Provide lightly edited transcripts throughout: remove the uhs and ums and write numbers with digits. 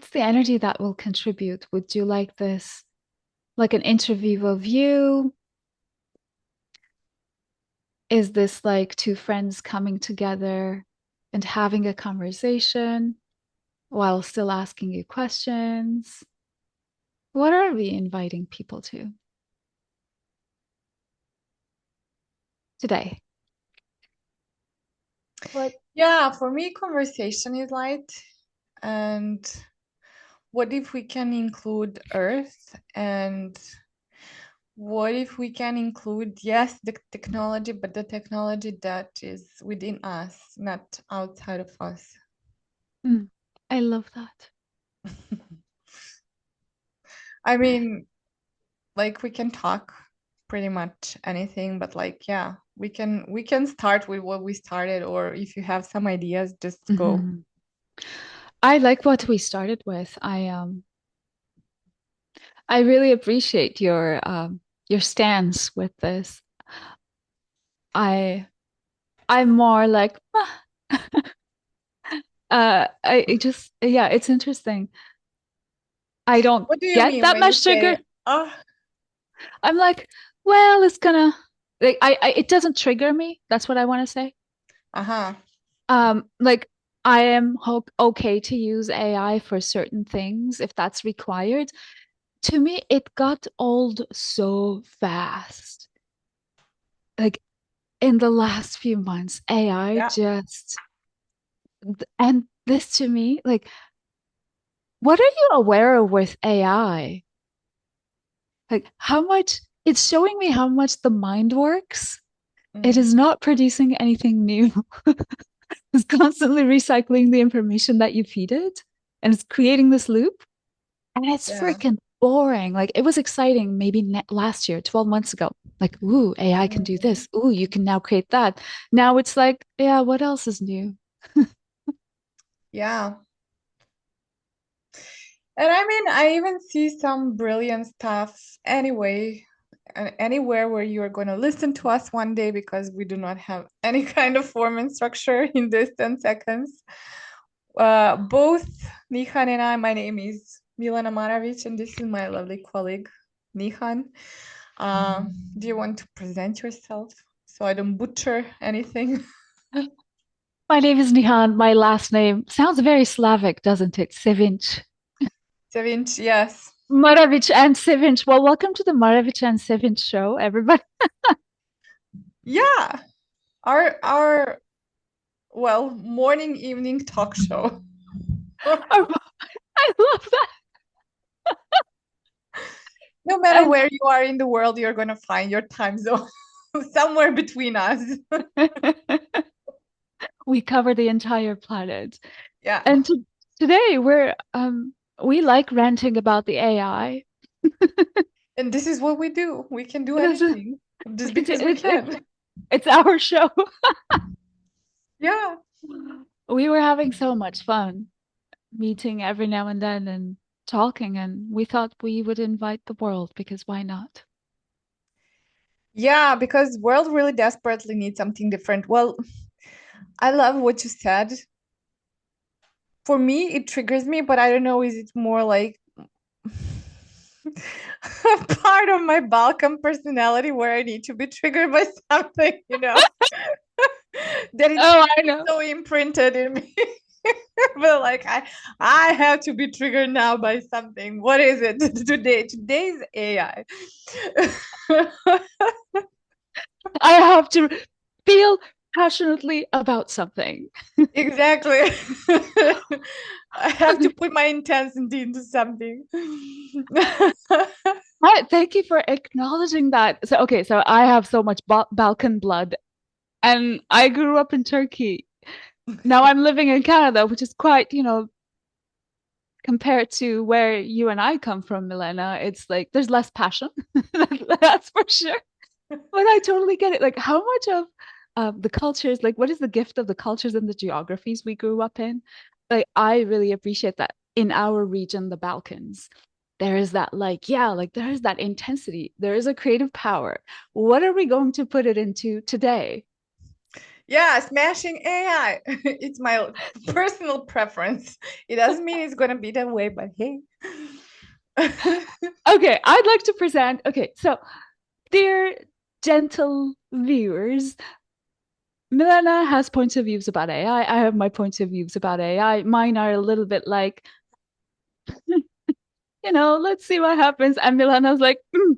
what's the energy that will contribute? Would you like this, like an interview of you? Is this like two friends coming together and having a conversation while still asking you questions? What are we inviting people to today? What? Yeah, for me, conversation is light. And what if we can include Earth? And what if we can include, yes, the technology, but the technology that is within us, not outside of us? Mm, I love that. I mean, like we can talk pretty much anything, but like, yeah, we can start with what we started, or if you have some ideas, just go. Mhm. I like what we started with. I really appreciate your stance with this. I I'm more like I it just yeah, it's interesting. I don't What do you get mean that when you much say, trigger. oh, I'm like, well, it's gonna like I it doesn't trigger me. That's what I want to say. uh-huh. Like I am okay to use AI for certain things if that's required. To me, it got old so fast. Like in the last few months, AI Yeah. just, and this to me, like, what are you aware of with AI? Like, how much it's showing me how much the mind works. It Mm, is not producing anything new. It's constantly recycling the information that you feed it, and it's creating this loop. And it's yeah. freaking boring. Like, it was exciting maybe last year, 12 months ago. Like, ooh, AI can do Mhm. this. Ooh, you can now create that. Now it's like, yeah, what else is new? Yeah. And I mean, I even see some brilliant stuff anyway, anywhere where you are going to listen to us one day because we do not have any kind of form and structure in this 10 seconds. Both Nihan and I, my name is Milena Maravic, and this is my lovely colleague, Nihan. Do you want to present yourself so I don't butcher anything? My name is Nihan. My last name sounds very Slavic, doesn't it? Sevinc. Sevinch, yes. Maravic and Sevinc. Well, welcome to the Maravic and Sevinc show, everybody. Yeah, our well, morning evening talk show. I love that. No matter And where you are in the world, you're going to find your time zone somewhere between us. we cover the entire planet. Yeah. And today we like ranting about the AI. And this is what we do. We can do This is anything just because we can. it's our show. Yeah. We were having so much fun meeting every now and then and talking, and we thought we would invite the world because why not? Yeah, because world really desperately needs something different. Well, I love what you said. For me, it triggers me, but I don't know, is it more like part of my Balkan personality where I need to be triggered by something, that it's Oh, I know. so imprinted in me. But like I have to be triggered now by something. What is it today? Today's AI. I have to feel passionately about something. Exactly. I have to put my intensity into something. Thank you for acknowledging that. So, okay, so I have so much Balkan blood, and I grew up in Turkey. Now I'm living in Canada, which is quite, compared to where you and I come from, Milena, it's like there's less passion. That's for sure. But I totally get it. Like, how much of the cultures, like, what is the gift of the cultures and the geographies we grew up in? Like, I really appreciate that in our region, the Balkans. There is that, like, yeah, like, there is that intensity. There is a creative power. What are we going to put it into today? Yeah, smashing AI. It's my personal preference. It doesn't mean it's gonna be that way, but hey. Okay, I'd like to present. Okay, so dear gentle viewers, Milena has points of views about AI. I have my points of views about AI. Mine are a little bit like, let's see what happens. And Milena's like, mm.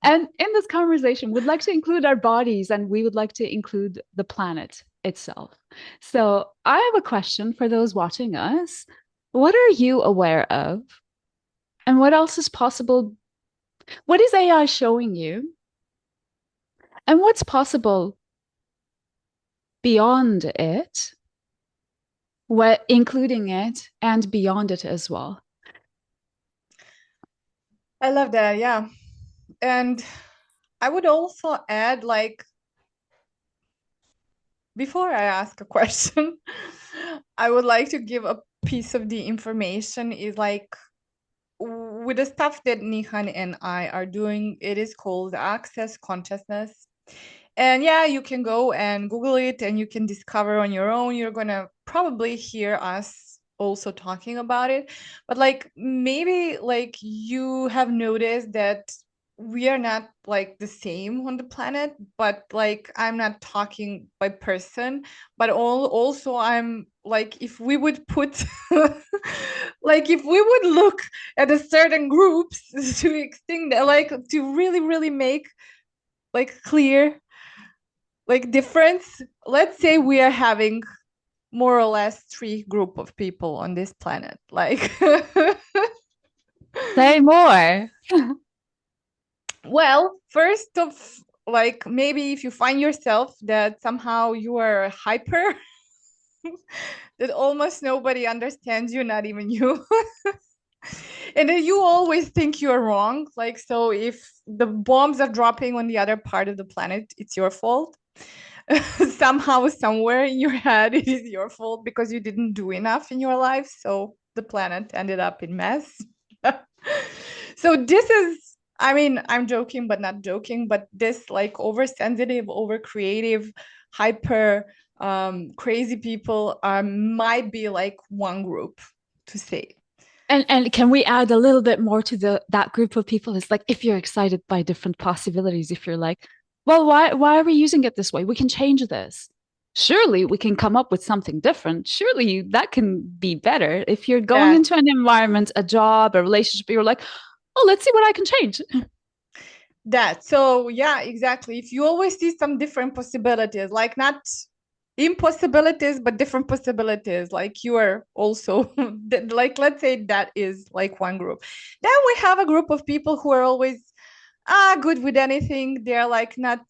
And in this conversation, we'd like to include our bodies and we would like to include the planet itself. So I have a question for those watching us. What are you aware of? And what else is possible? What is AI showing you? And what's possible beyond it, what including it and beyond it as well? I love that, yeah. And I would also add, like, before I ask a question, I would like to give a piece of the information is like with the stuff that Nihan and I are doing, it is called access consciousness. And yeah, you can go and Google it and you can discover on your own. You're gonna probably hear us also talking about it. But like maybe like you have noticed that we are not like the same on the planet, but like I'm not talking by person, but also I'm like if we would put like if we would look at a certain groups to extinct like to really really make like clear like difference, let's say we are having more or less three group of people on this planet like Say more. well, first of like maybe if you find yourself that somehow you are hyper that almost nobody understands you, not even you. And then you always think you're wrong, like so if the bombs are dropping on the other part of the planet it's your fault. Somehow somewhere in your head it is your fault because you didn't do enough in your life, so the planet ended up in mess. So this is, I mean, I'm joking but not joking, but this like oversensitive, over creative, hyper crazy people might be like one group to say. And can we add a little bit more to the that group of people? It's like if you're excited by different possibilities, if you're like, well, why are we using it this way? We can change this. Surely we can come up with something different. Surely that can be better. If you're going That into an environment, a job, a relationship, you're like, oh, let's see what I can change. that so yeah, exactly, if you always see some different possibilities, like not impossibilities but different possibilities, like you are also like let's say that is like one group. Then we have a group of people who are always good with anything, they're like not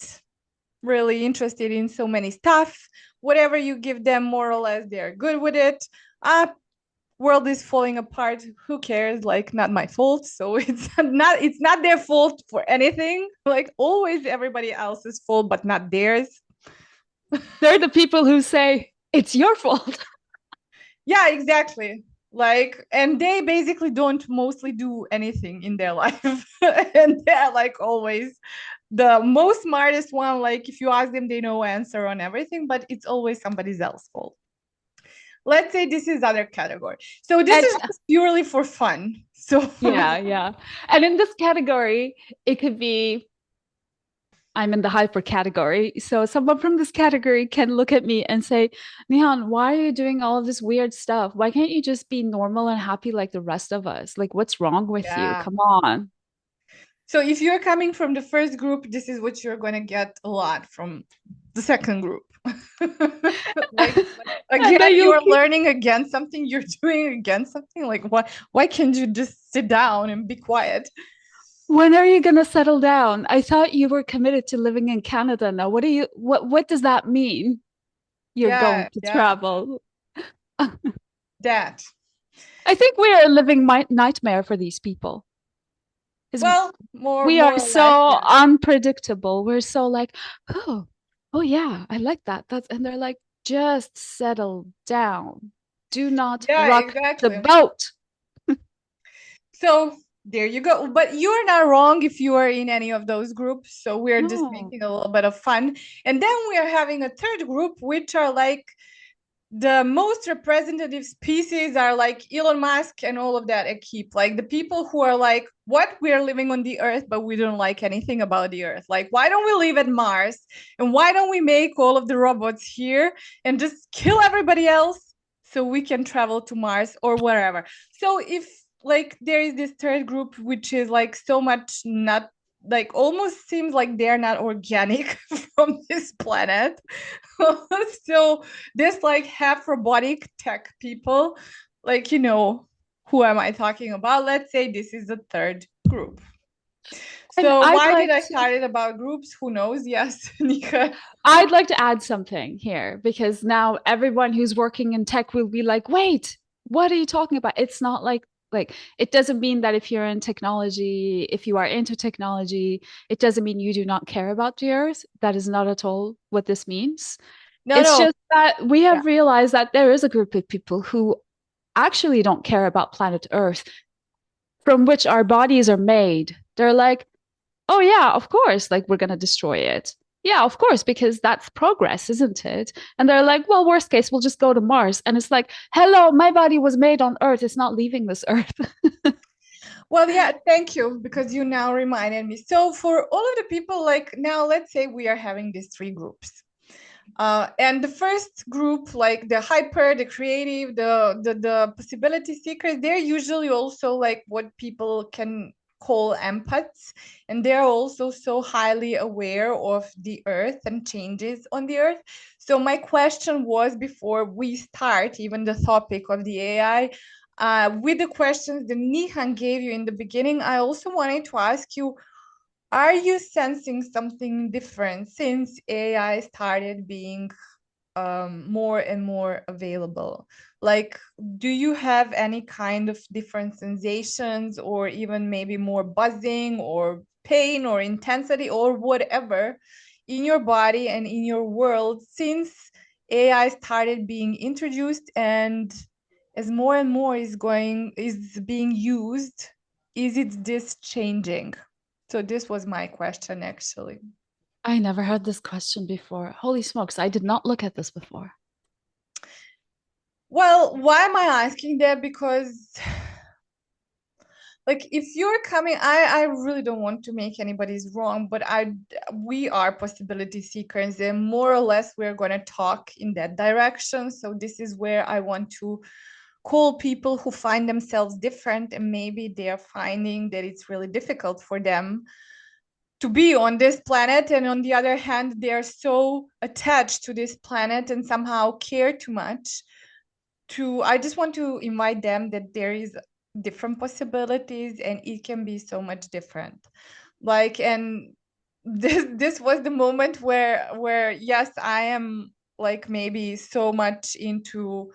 really interested in so many stuff, whatever you give them more or less they're good with it. World is falling apart, who cares, like not my fault, so it's not their fault for anything, like always everybody else's fault but not theirs. They're the people who say it's your fault. Yeah, exactly, like and they basically don't mostly do anything in their life. And they're like always the most smartest one, like if you ask them they know answer on everything, but it's always somebody else's fault. Let's say this is other category, so this And is just purely for fun, so yeah, yeah. And in this category, it could be I'm in the hyper category. So someone from this category can look at me and say, Nihan, why are you doing all of this weird stuff? Why can't you just be normal and happy like the rest of us? Like, what's wrong with you? yeah. Come on. So if you're coming from the first group, this is what you're going to get a lot from the second group. Like And then again, you'll you're keep, learning again something, you're doing again something. Like why can't you just sit down and be quiet? when are you gonna settle down? I thought you were committed to living in Canada now. What does that mean? You're going Yeah, to yeah, travel. that. I think we are a living nightmare for these people. Because Well, more we are more or less, so yeah. unpredictable. We're so like, oh, oh yeah, I like that. That's and they're like, just settle down. Do not Yeah, rock the exactly. boat. So There you go. But you're not wrong if you are in any of those groups. So we're just No. making a little bit of fun. And then we are having a third group, which are like the most representative species are like Elon Musk and all of that I keep like the people who are like, what, we're living on the earth, but we don't like anything about the earth. Like, why don't we live at Mars? And why don't we make all of the robots here and just kill everybody else so we can travel to Mars or wherever? So if like there is this third group which is like so much not like almost seems like they're not organic from this planet. So this like half robotic tech people, like, who am I talking about? Let's say this is the third group. And So why did I start it about groups? Who knows? Yes, Nika. I'd like to add something here because now everyone who's working in tech will be like, wait, what are you talking about? It's not like it doesn't mean that if you're in technology, if you are into technology, it doesn't mean you do not care about the earth. That is not at all what this means. No, It's no. just that we Yeah. have realized that there is a group of people who actually don't care about planet Earth, from which our bodies are made. They're like, oh yeah, of course, like we're going to destroy it. Yeah, of course, because that's progress, isn't it? And they're like, well, worst case, we'll just go to Mars. And it's like, hello, my body was made on Earth. It's not leaving this Earth. Well, yeah, thank you because you now reminded me. So for all of the people, like now, let's say we are having these three groups. And the first group, like the hyper, the creative, the possibility seekers, they're usually also like what people can call empaths, and they're also so highly aware of the earth and changes on the earth. So my question was before we start even the topic of the AI, with the questions that Nihan gave you in the beginning, I also wanted to ask you, are you sensing something different since AI started being more and more available? Like, do you have any kind of different sensations, or even maybe more buzzing, or pain, or intensity, or whatever in your body and in your world since AI started being introduced and as more and more is being used? Is it this changing? So this was my question actually. I never heard this question before. Holy smokes, I did not look at this before. Well, why am I asking that? Because like if you're coming, I really don't want to make anybody's wrong, but we are possibility seekers and more or less we're going to talk in that direction. So this is where I want to call people who find themselves different and maybe they're finding that it's really difficult for them to be on this planet, and on the other hand they're so attached to this planet and somehow care too much to, I just want to invite them that there is different possibilities and it can be so much different. Like, and this was the moment where yes, I am like maybe so much into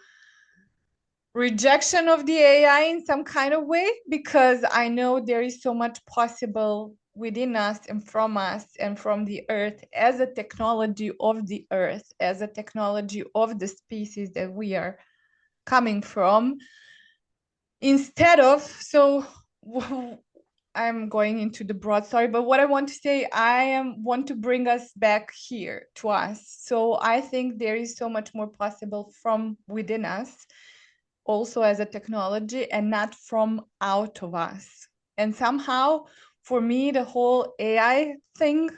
rejection of the AI in some kind of way, because I know there is so much possible within us and from the earth as a technology of the earth, as a technology of the species that we are coming from, instead of, so I'm going into the broad story, but what I want to say, want to bring us back here to us. So I think there is so much more possible from within us also as a technology and not from out of us. And somehow for me the whole AI thing,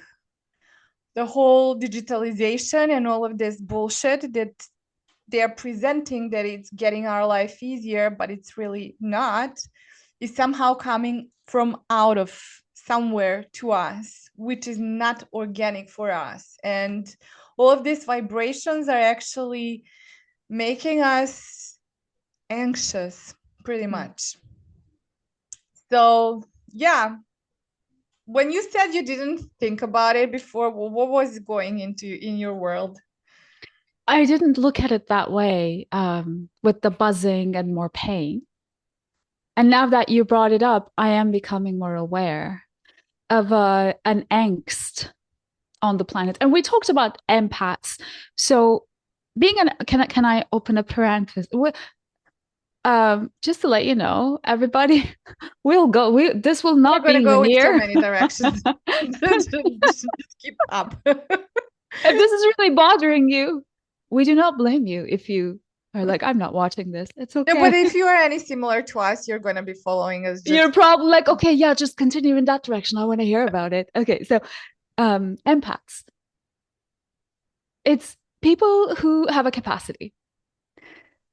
the whole digitalization and all of this bullshit that they're presenting that it's getting our life easier, but it's really not, is somehow coming from out of somewhere to us, which is not organic for us. And all of these vibrations are actually making us anxious, pretty Hmm. much. So, yeah, when you said you didn't think about it before, what was going into in your world? I didn't look at it that way, with the buzzing and more pain. And now that you brought it up, I am becoming more aware of an angst on the planet. And we talked about empaths. So being an can I open a parenthesis? Just to let you know, everybody, we'll go. This will We're not gonna be go in so linear. many directions. Just keep up. If this is really bothering you, we do not blame you if you are like, I'm not watching this. It's No, but okay. if you are any similar to us, you're gonna be following us You're just probably like, okay, yeah, just continue in that direction. I want to hear about it. Okay, so empaths. It's people who have a capacity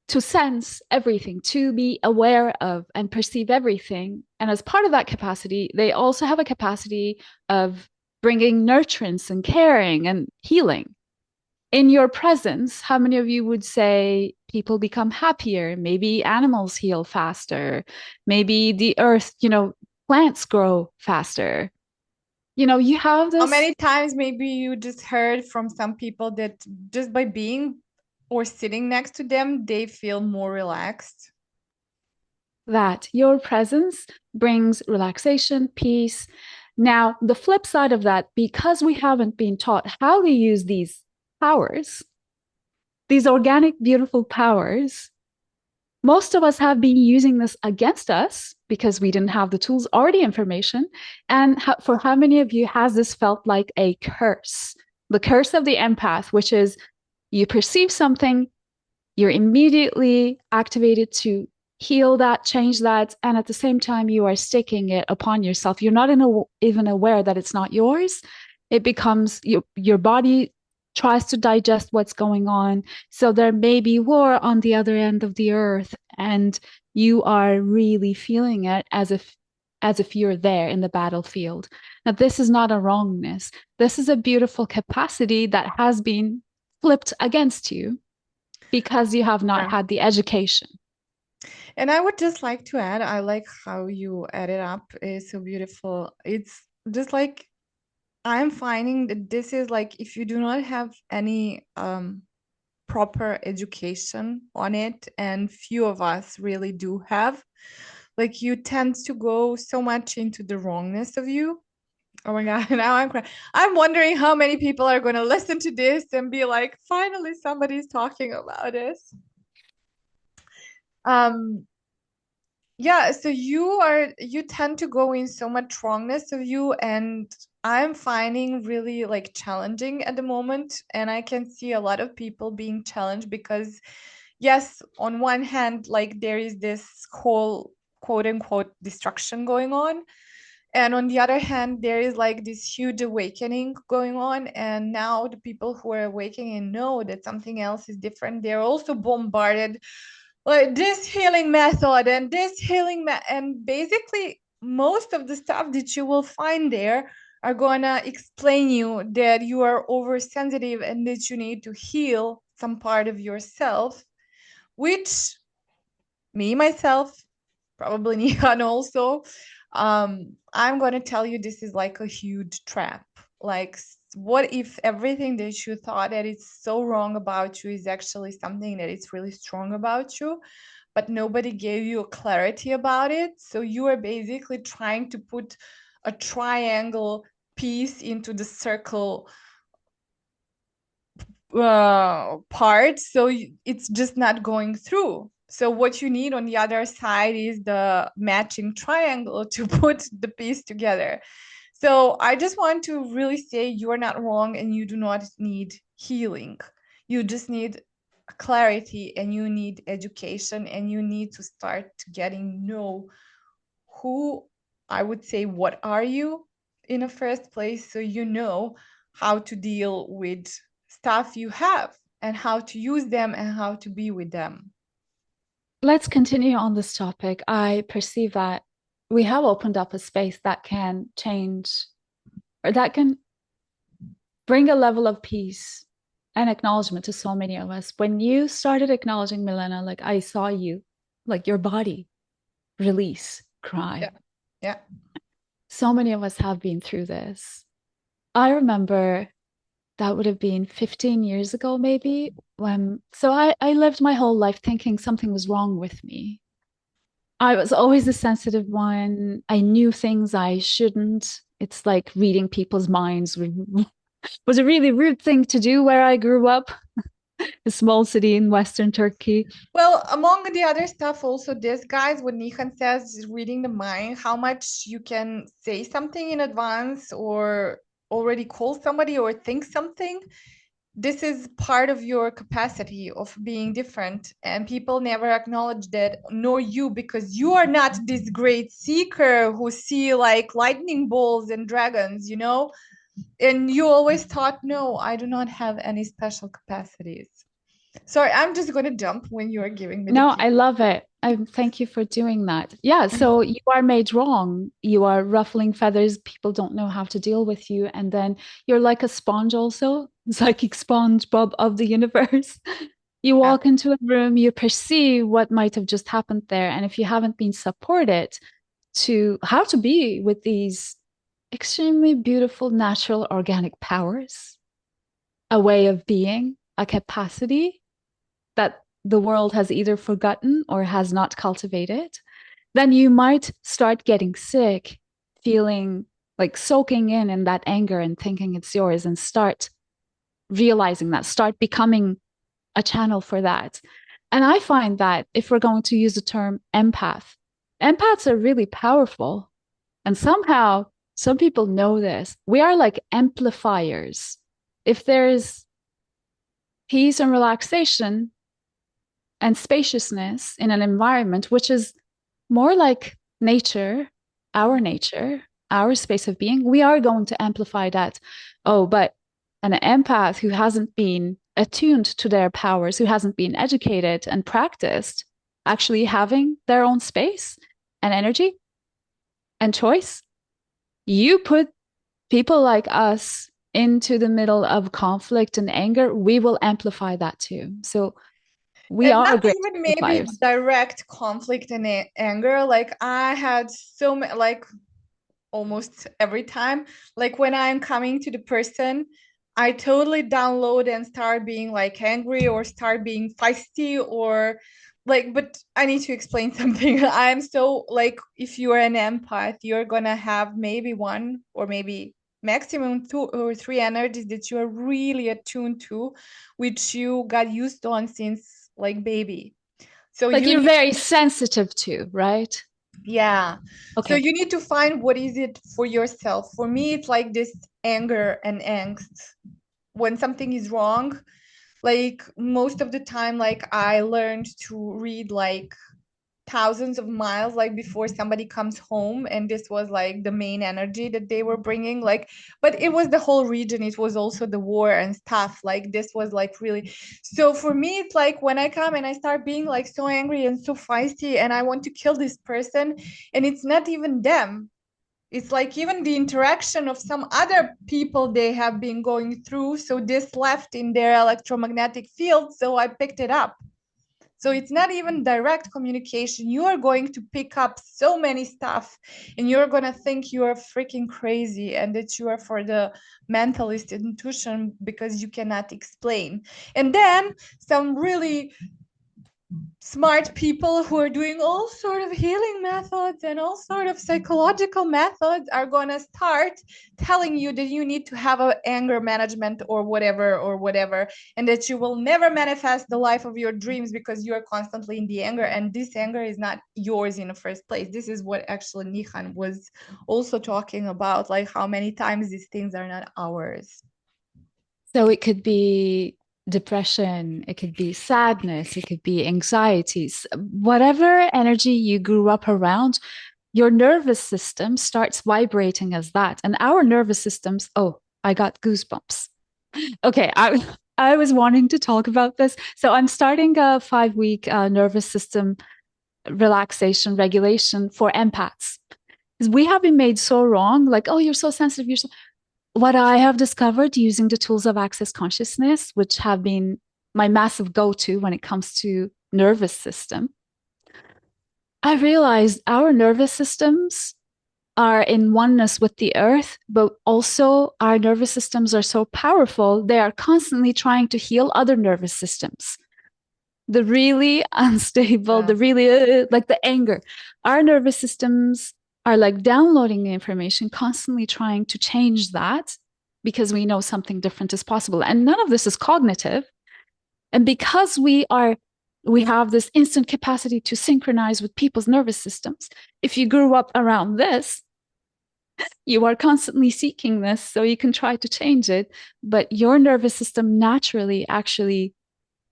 to sense everything, to be aware of and perceive everything. And as part of that capacity, they also have a capacity of bringing nurturance and caring and healing. In your presence, how many of you would say people become happier? Maybe animals heal faster. Maybe the earth, plants grow faster. You have how this many times maybe you just heard from some people that just by being or sitting next to them, they feel more relaxed. that your presence brings relaxation, peace. Now, the flip side of that, because we haven't been taught how to use these powers, these organic, beautiful powers, most of us have been using this against us because we didn't have the tools or the information. And for how many of you has this felt like a curse? The curse of the empath, which is you perceive something, you're immediately activated to heal that, change that, and at the same time, you are sticking it upon yourself. You're not even aware that it's not yours. It becomes your body tries to digest what's going on. So there may be war on the other end of the earth, and you are really feeling it as if you're there in the battlefield. Now, this is not a wrongness. This is a beautiful capacity that has been flipped against you because you have not Yeah. had the education. And I would just like to add, I like how you add it up. It's so beautiful. It's just like I'm finding that this is like if you do not have any proper education on it, and few of us really do have, like you tend to go so much into the wrongness of you. Oh my God, now I'm crying. I'm wondering how many people are going to listen to this and be like, finally, somebody's talking about this. Um, yeah, so you tend to go in so much wrongness of you, and I'm finding really like challenging at the moment, and I can see a lot of people being challenged because yes, on one hand, like there is this whole quote unquote destruction going on. And on the other hand, there is like this huge awakening going on. And now the people who are awakening and know that something else is different, they're also bombarded like this healing method and and basically most of the stuff that you will find there are gonna explain you that you are oversensitive and that you need to heal some part of yourself, which me myself, probably Nihan also, I'm gonna tell you this is like a huge trap. Like, what if everything that you thought that it's so wrong about you is actually something that it's really strong about you, but nobody gave you a clarity about it? So you are basically trying to put a triangle piece into the circle part, so it's just not going through. So what you need on the other side is the matching triangle to put the piece together. So I just want to really say you are not wrong and you do not need healing. You just need clarity and you need education and you need to start getting know who, I would say, what are you in the first place, so you know how to deal with stuff you have and how to use them and how to be with them. Let's continue on this topic. I perceive that we have opened up a space that can change or that can bring a level of peace and acknowledgement to so many of us. When you started acknowledging Milena, like I saw you, like your body release, Yeah. cry. Yeah. So many of us have been through this. I remember that would have been 15 years ago, maybe, when so I lived my whole life thinking something was wrong with me. I was always the sensitive one. I knew things I shouldn't. It's like reading people's minds was a really rude thing to do where I grew up. a small city in Western Turkey. Well, among the other stuff, also this, guys, what Nihan says is reading the mind, how much you can say something in advance or already call somebody or think something. This is part of your capacity of being different, and people never acknowledge that, nor you, because you are not this great seeker who see like lightning bolts and dragons, and you always thought, no, I do not have any special capacities. Sorry, I'm just going to jump when you are giving me the No, I cue. love it. Thank you for doing that. Yeah, so you are made wrong. You are ruffling feathers. People don't know how to deal with you. And then you're like a sponge also, psychic sponge, Bob of the universe. You Yeah. walk into a room, you perceive what might have just happened there. And if you haven't been supported to how to be with these extremely beautiful, natural, organic powers, a way of being, a capacity that the world has either forgotten or has not cultivated, then you might start getting sick, feeling like soaking in that anger and thinking it's yours, and start realizing that, start becoming a channel for that. And I find that if we're going to use the term empath, empaths are really powerful. And somehow, some people know this. We are like amplifiers. If there's peace and relaxation and spaciousness in an environment which is more like nature, our space of being, we are going to amplify that. Oh, but an empath who hasn't been attuned to their powers, who hasn't been educated and practiced actually having their own space and energy and choice, you put people like us into the middle of conflict and anger, we will amplify that too. So we And not are great even maybe amplifiers. direct conflict and anger. Like I had so many, like almost every time. Like when I'm coming to the person, I totally download and start being like angry or start being feisty or like, but I need to explain something. I'm so like, if you are an empath, you're gonna have maybe one or maybe maximum two or three energies that you are really attuned to, which you got used on since like baby. So Like you you're need, very sensitive to, right? yeah. So Okay. you need to find what is it for yourself. For me, it's like this anger and angst. When something is wrong, like most of the time, like I learned to read like thousands of miles like before somebody comes home, and this was like the main energy that they were bringing, like, but it was the whole region, it was also the war and stuff, like this was like really. So for me, it's like when I come and I start being like so angry and so feisty and I want to kill this person, and it's not even them, it's like even the interaction of some other people they have been going through, so this left in their electromagnetic field, so I picked it up. So it's not even direct communication. You are going to pick up so many stuff and you're going to think you are freaking crazy and that you are for the mentalist intuition because you cannot explain. And then some really smart people who are doing all sort of healing methods and all sort of psychological methods are going to start telling you that you need to have a anger management or whatever, and that you will never manifest the life of your dreams because you are constantly in the anger, and this anger is not yours in the first place. This is what actually Nihan was also talking about, like how many times these things are not ours. So it could be depression, it could be sadness, it could be anxieties, whatever energy you grew up around, your nervous system starts vibrating as that. And our nervous systems, oh, I got goosebumps. Okay, I was wanting to talk about this. So I'm starting a 5 week nervous system relaxation regulation for empaths. Because we have been made so wrong, like, oh, you're so sensitive. You're so... What I have discovered using the tools of access consciousness, which have been my massive go-to when it comes to nervous system, I realized our nervous systems are in oneness with the earth, but also our nervous systems are so powerful, they are constantly trying to heal other nervous systems. The really unstable, Yeah. the really like the anger. Our nervous systems are like downloading the information, constantly trying to change that because we know something different is possible. And none of this is cognitive. And because we have this instant capacity to synchronize with people's nervous systems, if you grew up around this, you are constantly seeking this, so you can try to change it. But your nervous system naturally actually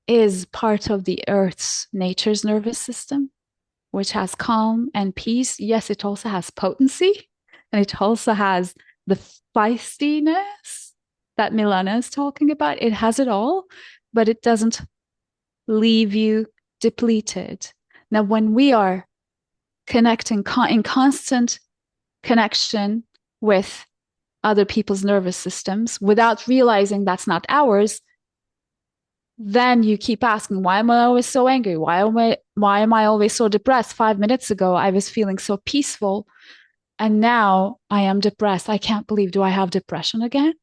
is part of the Earth's nature's nervous system, which has calm and peace. Yes, it also has potency, and it also has the feistiness that Milena is talking about. It has it all, but it doesn't leave you depleted. Now, when we are connecting in constant connection with other people's nervous systems without realizing that's not ours, then you keep asking, why am I always so angry? Why am I always so depressed? 5 minutes ago, I was feeling so peaceful. And now I am depressed. I can't believe, do I have depression again?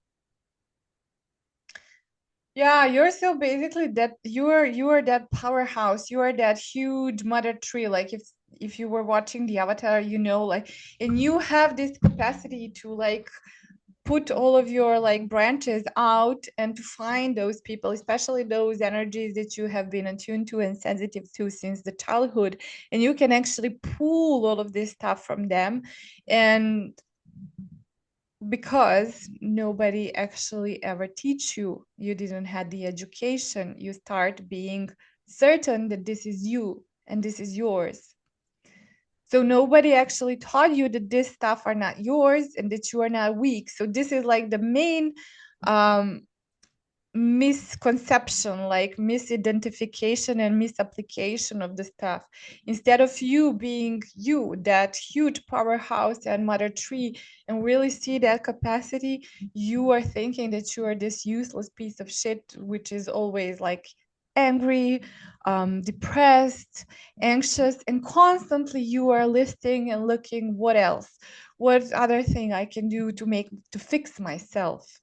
Yeah, you're so basically that you are that powerhouse. You are that huge mother tree. Like if you were watching the Avatar, like, and you have this capacity to like put all of your like branches out and to find those people, especially those energies that you have been attuned to and sensitive to since the childhood, and you can actually pull all of this stuff from them. And because nobody actually ever teach you, you didn't have the education, you start being certain that this is you and this is yours. So nobody actually taught you that this stuff are not yours and that you are not weak. So this is like the main um misconception, like misidentification and misapplication of the stuff. Instead of you being you, that huge powerhouse and mother tree, and really see that capacity, you are thinking that you are this useless piece of shit, which is always like angry, depressed, anxious, and constantly you are listing and looking what else, what other thing I can do to fix myself.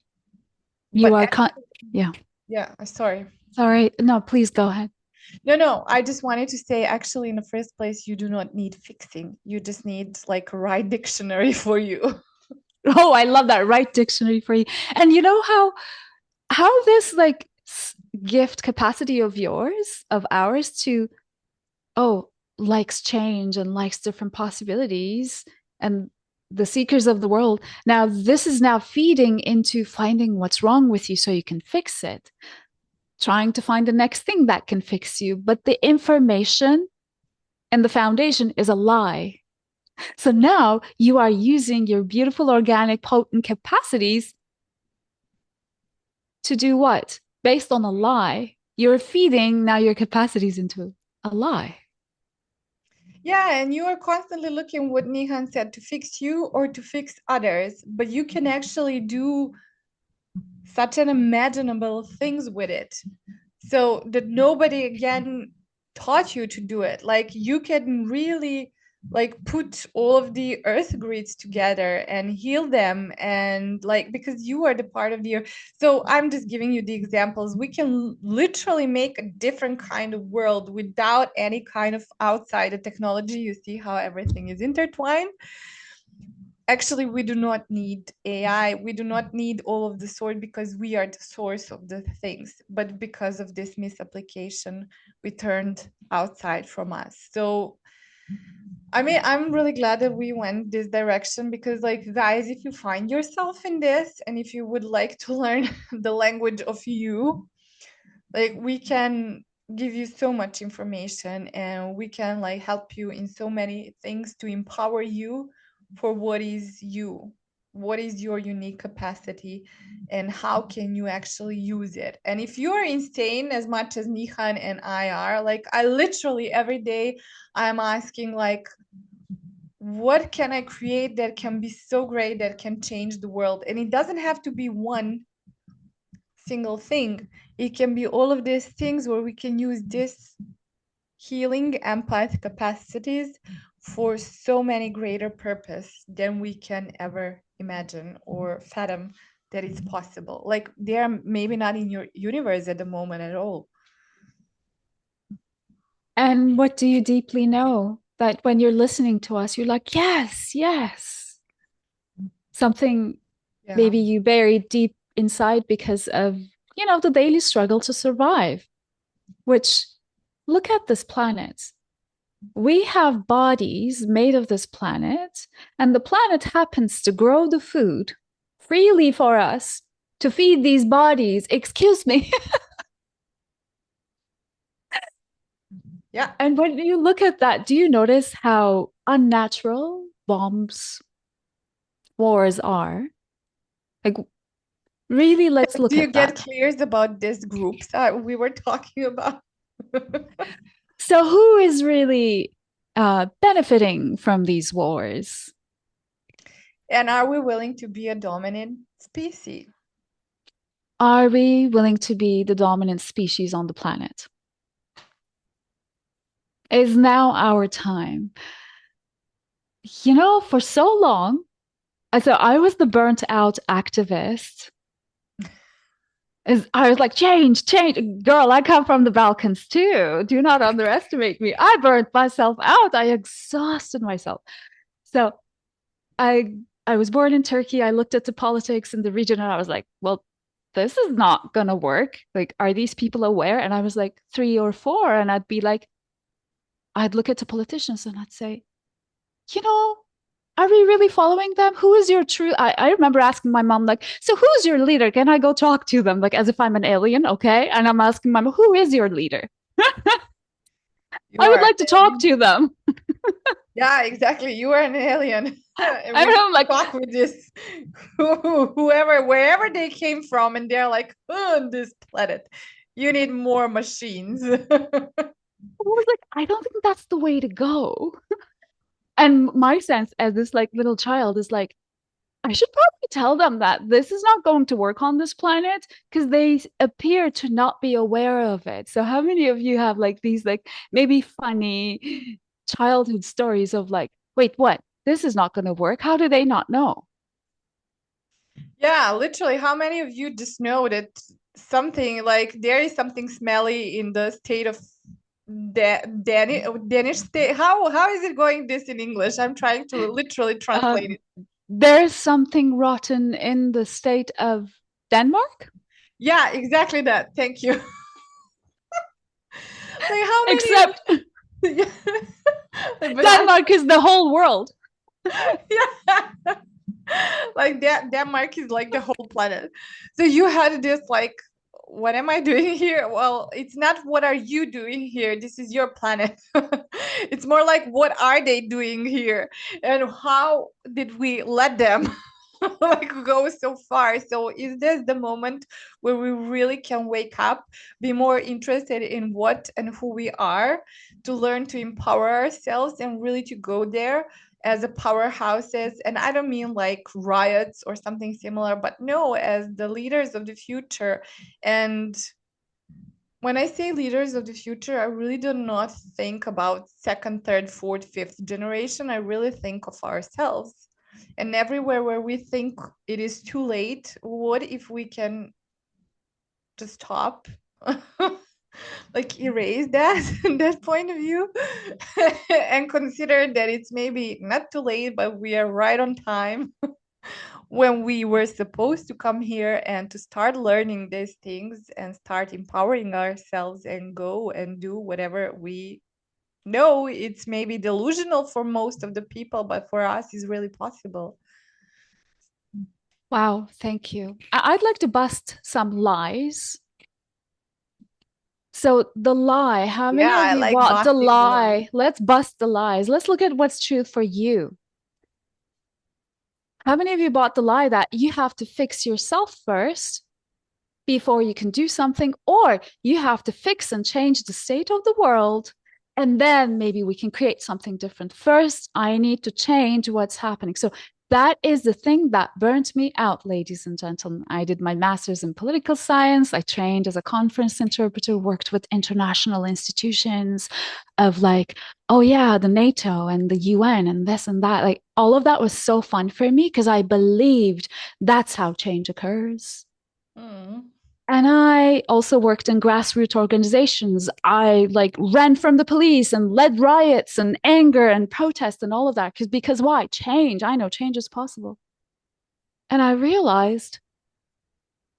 You But are, yeah. yeah, sorry. Sorry. No, please go ahead. No, no, I just wanted to say actually, in the first place, you do not need fixing. You just need like a right dictionary for you. Oh, I love that. Right dictionary for you. And you know how this like gift capacity of yours, of ours to, oh, likes change and likes different possibilities and the seekers of the world. Now, this is now feeding into finding what's wrong with you so you can fix it, trying to find the next thing that can fix you. But the information and the foundation is a lie. So now you are using your beautiful, organic, potent capacities to do what? Based on a lie. You're feeding now your capacities into a lie. Yeah, and you are constantly looking what Nihan said to fix you or to fix others, but you can actually do such an imaginable things with it. So that nobody again taught you to do it. Like you can really like put all of the earth grids together and heal them, and like because you are the part of the earth. So I'm just giving you the examples. We can literally make a different kind of world without any kind of outside the technology. You see how everything is intertwined. Actually, we do not need AI. We do not need all of the sort because we are the source of the things. But because of this misapplication, we turned outside from us. So, I mean, I'm really glad that we went this direction because, like, guys, if you find yourself in this and if you would like to learn the language of you, like, we can give you so much information and we can like help you in so many things to empower you for what is you, what is your unique capacity, and how can you actually use it. And if you are insane as much as Nihan and I are, like, I literally every day I'm asking like, what can I create that can be so great that can change the world? And it doesn't have to be one single thing. It can be all of these things where we can use this healing empath capacities for so many greater purpose than we can ever imagine or fathom that it's possible. Like they are maybe not in your universe at the moment at all. And what do you deeply know? That when you're listening to us, you're like, yes, yes. Something Yeah. maybe you buried deep inside because of, the daily struggle to survive. which look at this planet. We have bodies made of this planet, and the planet happens to grow the food freely for us to feed these bodies. Excuse me. Yeah. And when you look at that, do you notice how unnatural bombs, wars are? Like, really, let's look Do you at get that. clears about these groups that we were talking about? So, who is really benefiting from these wars? And are we willing to be a dominant species? Are we willing to be the dominant species on the planet? Is now our time. For so long, so I was the burnt out activist. I was like, change, change. Girl, I come from the Balkans too. Do not underestimate me. I burnt myself out. I exhausted myself. So I I was born in Turkey. I looked at the politics in the region and I was like, well, this is not gonna work. Like, are these people aware? And I was like 3 or 4, and I'd look at the politicians and I'd say, you know, are we really following them? Who is your true? I remember asking my mom, like, so who's your leader? Can I go talk to them? Like, as if I'm an alien, okay? And I'm asking my mom, who is your leader? You I would are an like to talk alien. to them. Yeah, exactly. You are an alien. And we And need I'm to like, talk with this whoever, wherever they came from, and they're like, on this planet. You need more machines. I don't think that's the way to go. And my sense as this like little child is like, I should probably tell them that this is not going to work on this planet because they appear to not be aware of it. So how many of you have like these like maybe funny childhood stories of like, wait, what? This is not going to work. How do they not know? Yeah, literally, how many of you just know that something like there is something smelly in the state of Danish state? How is it going this in English? I'm trying to literally translate Um, it. there's something rotten in the state of Denmark, Yeah, exactly that. Thank you. Like how many of except yeah. But Denmark is the whole world. yeah. Like that Denmark is like the whole planet. So you had this like, what am I doing here? Well, it's not what are you doing here? This is your planet. It's more like what are they doing here? And how did we let them like go so far? So is this the moment where we really can wake up, be more interested in what and who we are, to learn to empower ourselves and really to go there as a powerhouses? And I don't mean like riots or something similar, but no, as the leaders of the future. And when I say leaders of the future, I really do not think about second, third, fourth, fifth generation. I really think of ourselves. And everywhere where we think it is too late, what if we can just stop? Like erase that that point of view and consider that it's maybe not too late, but we are right on time when we were supposed to come here and to start learning these things and start empowering ourselves and go and do whatever we know it's maybe delusional for most of the people, but for us is really possible. Wow, thank you. I'd like to bust some lies. So the lie, how Yeah, many of I you like bought the busting the lie. lie? Let's bust the lies. Let's look at what's true for you. How many of you bought the lie that you have to fix yourself first before you can do something, or you have to fix and change the state of the world, and then maybe we can create something different? First, I need to change what's happening. So that is the thing that burnt me out, ladies and gentlemen. I did my master's in political science. I trained as a conference interpreter, worked with international institutions of like, oh yeah, the NATO and the UN and this and that. Like all of that was so fun for me because I believed that's how change occurs. Mm. And I also worked in grassroots organizations. I like ran from the police and led riots and anger and protest and all of that. Because why? Change. I know change is possible. And I realized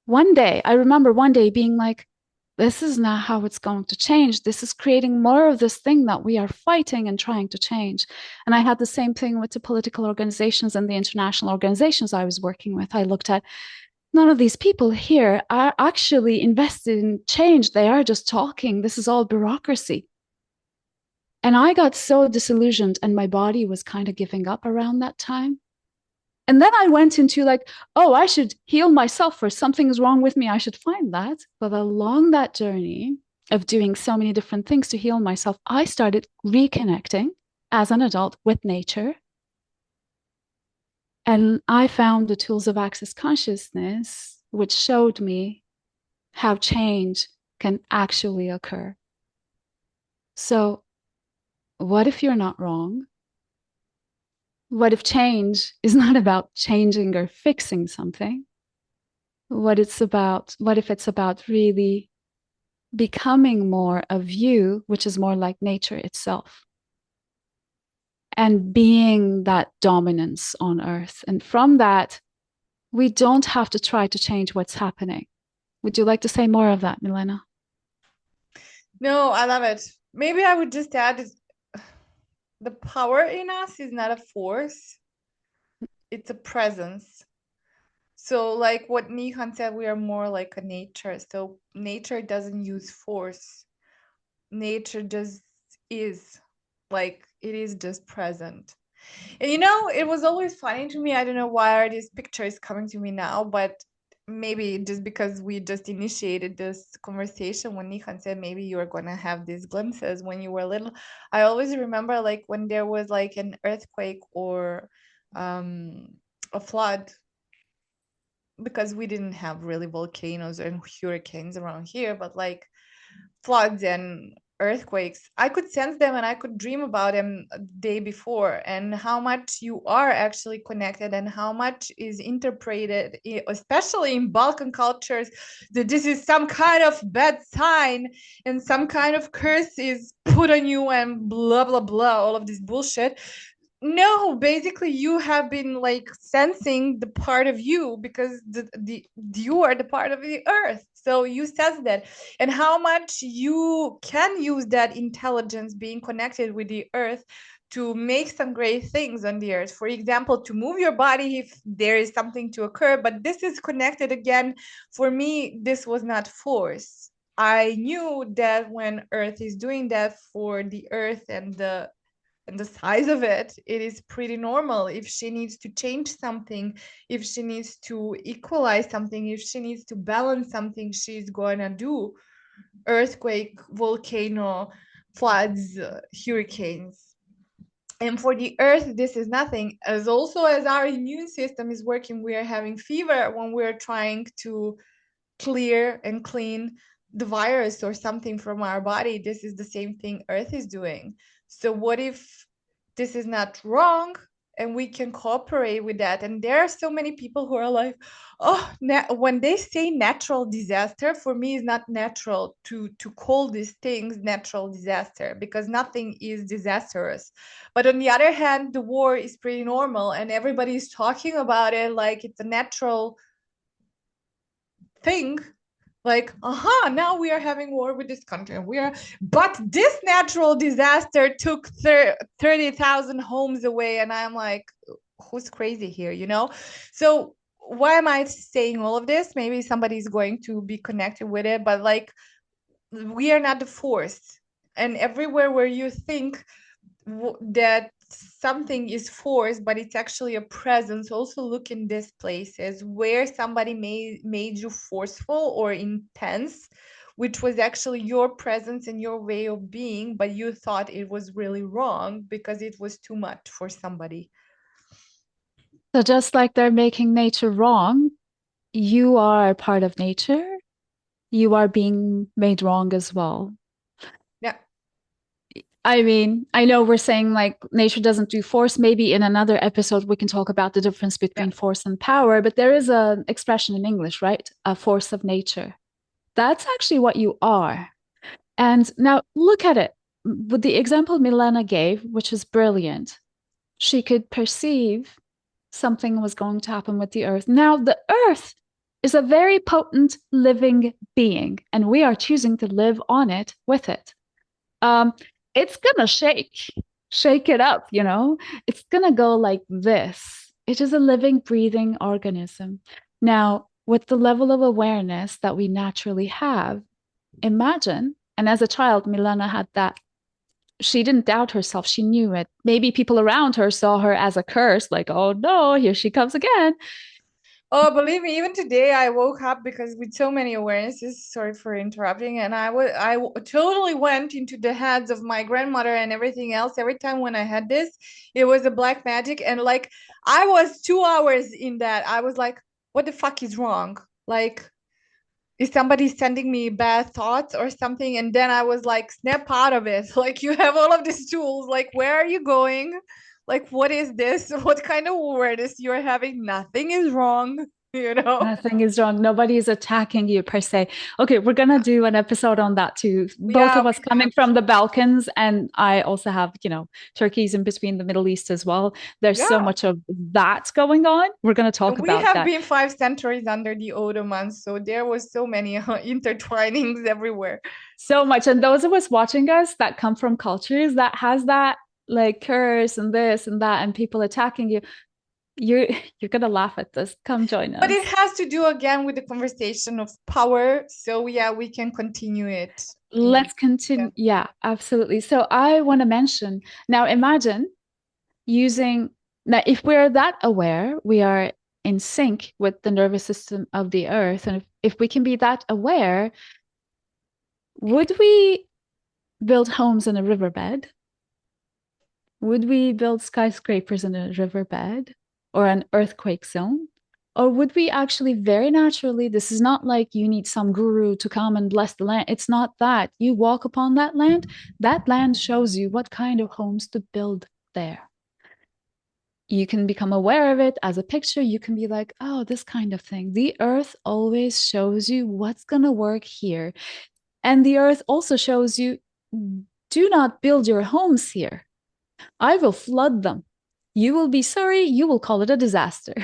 one day, I remember one day being like, this is not how it's going to change. This is creating more of this thing that we are fighting and trying to change. And I had the same thing with the political organizations and the international organizations I was working with. I looked at none of these people here are actually invested in change. They are just talking. This is all bureaucracy. And I got so disillusioned, and my body was kind of giving up around that time. And then I went into like, oh, I should heal myself, or something's wrong with me. I should find that. But along that journey of doing so many different things to heal myself, I started reconnecting as an adult with nature. And I found the tools of access consciousness, which showed me how change can actually occur. So, what if you're not wrong? What if change is not about changing or fixing something? What if it's about really becoming more of you, which is more like nature itself, and being that dominance on earth. And from that, we don't have to try to change what's happening. Would you like to say more of that, Milena? No, I love it. Maybe I would just add the power in us is not a force, it's a presence. So, like what Nihan said, we are more like a nature. So, nature doesn't use force, nature just is, like, it is just present. And it was always funny to me. I don't know why are these pictures coming to me now, but maybe just because we just initiated this conversation when Nihan said maybe you were gonna have these glimpses when you were little. I always remember like when there was like an earthquake or um, a flood, because we didn't have really volcanoes and hurricanes around here, but like floods and earthquakes, I could sense them and I could dream about them a day before, and how much you are actually connected and how much is interpreted, especially in Balkan cultures, that this is some kind of bad sign and some kind of curse is put on you and blah blah blah, all of this bullshit. No, basically you have been like sensing the part of you because you are the part of the earth. So you sense that, and how much you can use that intelligence being connected with the earth to make some great things on the earth. For example, to move your body if there is something to occur. But this is connected again. For me, this was not force. I knew that when earth is doing that for the earth and the size of it, it is pretty normal. If she needs to change something, if she needs to equalize something, if she needs to balance something, she's gonna do earthquake, volcano, floods, hurricanes. And for the earth, this is nothing. As also as our immune system is working, we are having fever when we're trying to clear and clean the virus or something from our body. This is the same thing earth is doing. So what if this is not wrong and we can cooperate with that? And there are so many people who are like, oh, when they say natural disaster, for me is not natural to call these things natural disaster, because nothing is disastrous. But on the other hand, the war is pretty normal and everybody is talking about it like it's a natural thing, like now we are having war with this country and we are, but this natural disaster took 30,000 homes away, and I'm like, who's crazy here? So why am I saying all of this? Maybe somebody's going to be connected with it, but like, we are not the force. And everywhere where you think that something is forced, but it's actually a presence, also look in these places where somebody made you forceful or intense, which was actually your presence and your way of being, but you thought it was really wrong because it was too much for somebody. So, just like they're making nature wrong, you are part of nature. You are being made wrong as well. Yeah. I mean, I know we're saying like nature doesn't do force. Maybe in another episode, we can talk about the difference Yeah. between force and power, but there is an expression in English, right? A force of nature. That's actually what you are. And now look at it with the example Milena gave, which is brilliant. She could perceive something was going to happen with the earth. Now, the earth is a very potent living being, and we are choosing to live on it with it. Um, it's gonna shake it up, you know? It's gonna go like this. It is a living, breathing organism. Now, with the level of awareness that we naturally have, imagine, and as a child, Milena had that. She didn't doubt herself. She knew it. Maybe people around her saw her as a curse, like, oh no, here she comes again. Oh, believe me, even today I woke up because with so many awarenesses, sorry for interrupting, and totally went into the heads of my grandmother and everything else. Every time when I had this, it was a black magic, and like I was 2 hours in that. I was like, what the fuck is wrong? Like, is somebody sending me bad thoughts or something? And then I was like, snap out of it. Like, you have all of these tools. Like, where are you going? Like, what is this? What kind of awareness you're having? Nothing is wrong, you know? Nothing is wrong. Nobody is attacking you per se. Okay, we're gonna do an episode on that too. Both Yeah, of we us coming have from the to. Balkans, and I also have, Turkey's in between the Middle East as well. There's so Yeah. much of that going on. We're gonna talk And we about have that been 5 centuries under the Ottomans, so there was so many intertwinings everywhere. so much. And those of us watching us that come from cultures that has that like curse and this and that, and people attacking you, you're you're gonna laugh at this. Come join But it us. has to do again with the conversation of power. So yeah, we can continue it in Let's continue. yeah. Yeah, absolutely. So I want to mention now, imagine using now, if we're that aware, we are in sync with the nervous system of the earth. And if we can be that aware, would we build homes in a riverbed? Would we build skyscrapers in a riverbed or an earthquake zone? Or would we actually very naturally, this is not like you need some guru to come and bless the land. It's not that. You walk upon that land shows you what kind of homes to build there. You can become aware of it as a picture. You can be like, oh, this kind of thing. The earth always shows you what's going to work here. And the earth also shows you do not build your homes here. I will flood them. You will be sorry. You will call it a disaster.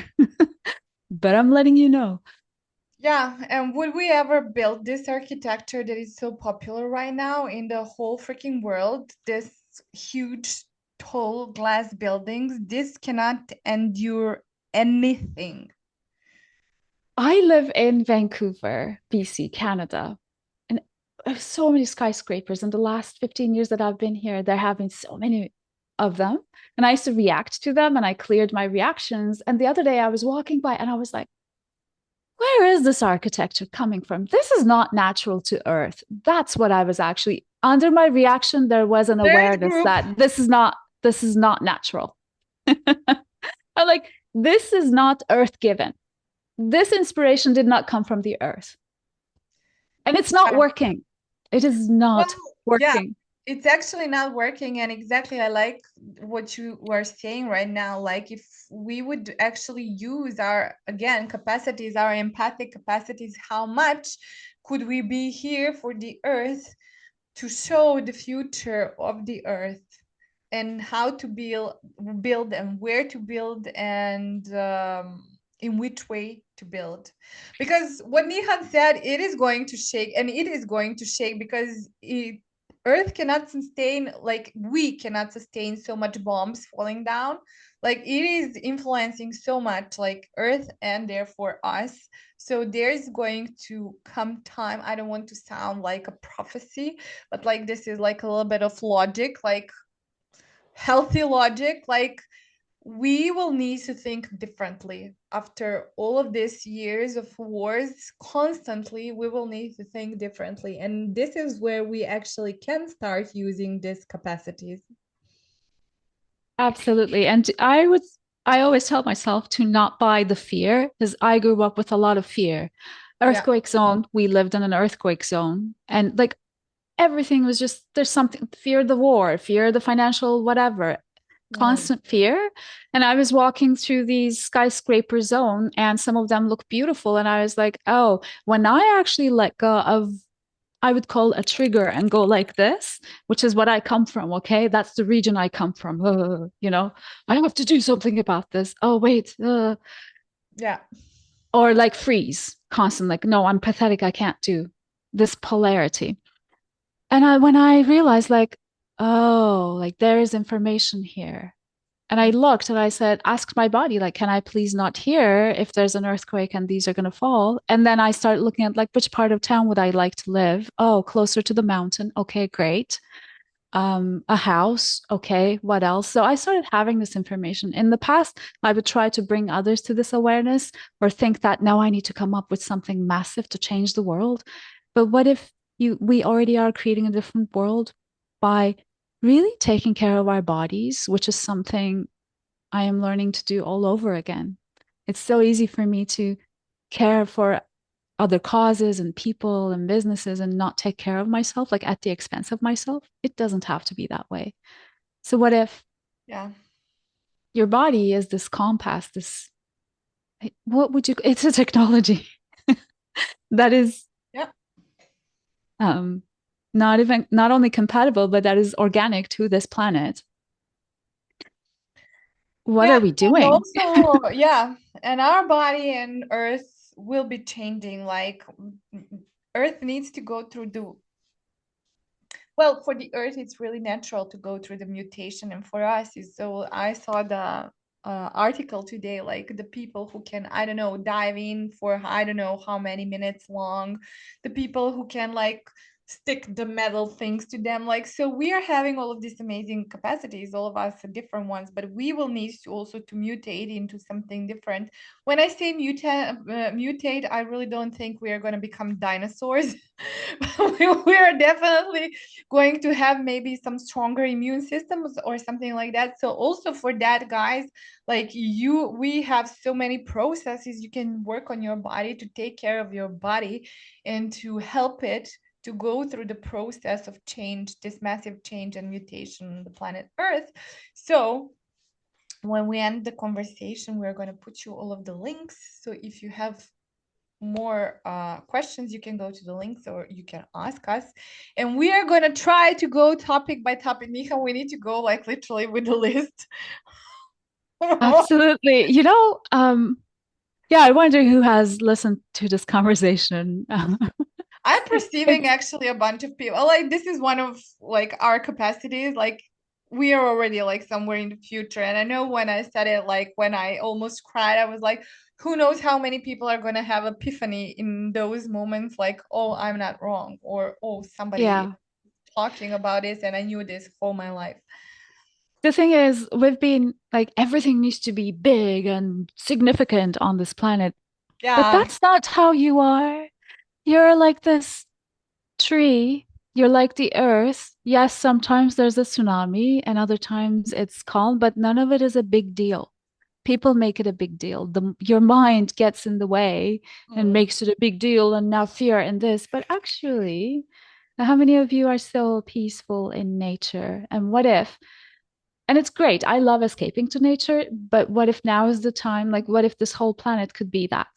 But I'm letting you know. Yeah, and would we ever build this architecture that is so popular right now in the whole freaking world? This huge, tall glass buildings, this cannot endure anything. I live in Vancouver, BC, Canada. And there's so many skyscrapers. In the last 15 years that I've been here, there have been so many of them. And I used to react to them and I cleared my reactions. And the other day I was walking by and I was like, where is this architecture coming from? This is not natural to Earth. That's what I was actually under my reaction. There was an Third awareness group, that this is not natural. I'm like, this is not Earth given. This inspiration did not come from the Earth. And it's not yeah. working. It is Well, not yeah, working. it's actually not working. And exactly, I like what you were saying right now. Like, if we would actually use our, again, capacities, our empathic capacities, how much could we be here for the earth to show the future of the earth and how to build and where to build and in which way to build, because what Nihan said, it is going to shake, and it is going to shake because earth cannot sustain, like we cannot sustain so much bombs falling down. Like, it is influencing so much, like earth and therefore us. So there's going to come time, I don't want to sound like a prophecy, but like this is like a little bit of logic, like healthy logic, like we will need to think differently after all of these years of wars. Constantly we will need to think differently, and this is where we actually can start using these capacities. Absolutely. And I always tell myself to not buy the fear because I grew up with a lot of fear. Yeah. Earthquake zone, we lived in an earthquake zone. And like everything was just, there's something, fear the war, fear the financial, whatever, Mm. constant fear. And I was walking through these skyscraper zone and some of them look beautiful. And I was like, oh, when I actually let go of I would call a trigger and go like this, which is what I come from. Okay. That's the region I come from. I have to do something about this. Oh, wait. Yeah. or like freeze constant, like, no, I'm pathetic, I can't do this polarity. And when I realized, like, oh, like there is information here. And I Mm. looked and I said, asked my body, like, can I please not hear if there's an earthquake and these are going to fall? And then I started looking at, like, which part of town would I like to live? Oh, closer to the mountain. Okay, great. A house. Okay, what else? So I started having this information. In the past, I would try to bring others to this awareness or think that now I need to come up with something massive to change the world. But what if we already are creating a different world by really taking care of our bodies, which is something I am learning to do all over again. It's so easy for me to care for other causes and people and businesses and not take care of myself, like at the expense of myself. It doesn't have to be that way. So, what if Yeah. your body is this compass, this, what would you, it's a technology that is Yeah. um, not only compatible, but that is organic to this planet. What Yeah, are we and doing? also, yeah, and our body and Earth will be changing. Like, Earth needs to go through the, well, for the Earth, it's really natural to go through the mutation, and for us, is so. I saw the article today, like the people who can, I don't know, dive in for I don't know how many minutes long, the people who can like stick the metal things to them, like so we are having all of these amazing capacities, all of us are different ones, but we will need to also to mutate into something different. When I say mutate, I really don't think we are going to become dinosaurs. We are definitely going to have maybe some stronger immune systems or something like that. So also for that, guys, like you, we have so many processes you can work on your body to take care of your body and to help it to go through the process of change, this massive change and mutation on the planet Earth. So when we end the conversation, we're going to put you all of the links. So if you have more questions, you can go to the links or you can ask us. And we are going to try to go topic by topic. Niha, we need to go like literally with the list. Absolutely. Yeah, I wonder who has listened to this conversation. I'm perceiving It's actually a bunch of people. Like this is one of like our capacities. Like we are already like somewhere in the future. And I know when I said it, like when I almost cried, I was like, who knows how many people are gonna have epiphany in those moments, like, oh, I'm not wrong, or oh, somebody yeah. talking about this and I knew this all my life. The thing is, we've been like everything needs to be big and significant on this planet, but Yeah. that's not how you are. You're like this tree. You're like the earth. Yes, sometimes there's a tsunami and other times it's calm, but none of it is a big deal. People make it a big deal. Your mind gets in the way and Mm. makes it a big deal and now fear and this. But actually, how many of you are so peaceful in nature? And what if? And it's great. I love escaping to nature, but what if now is the time? Like, what if this whole planet could be that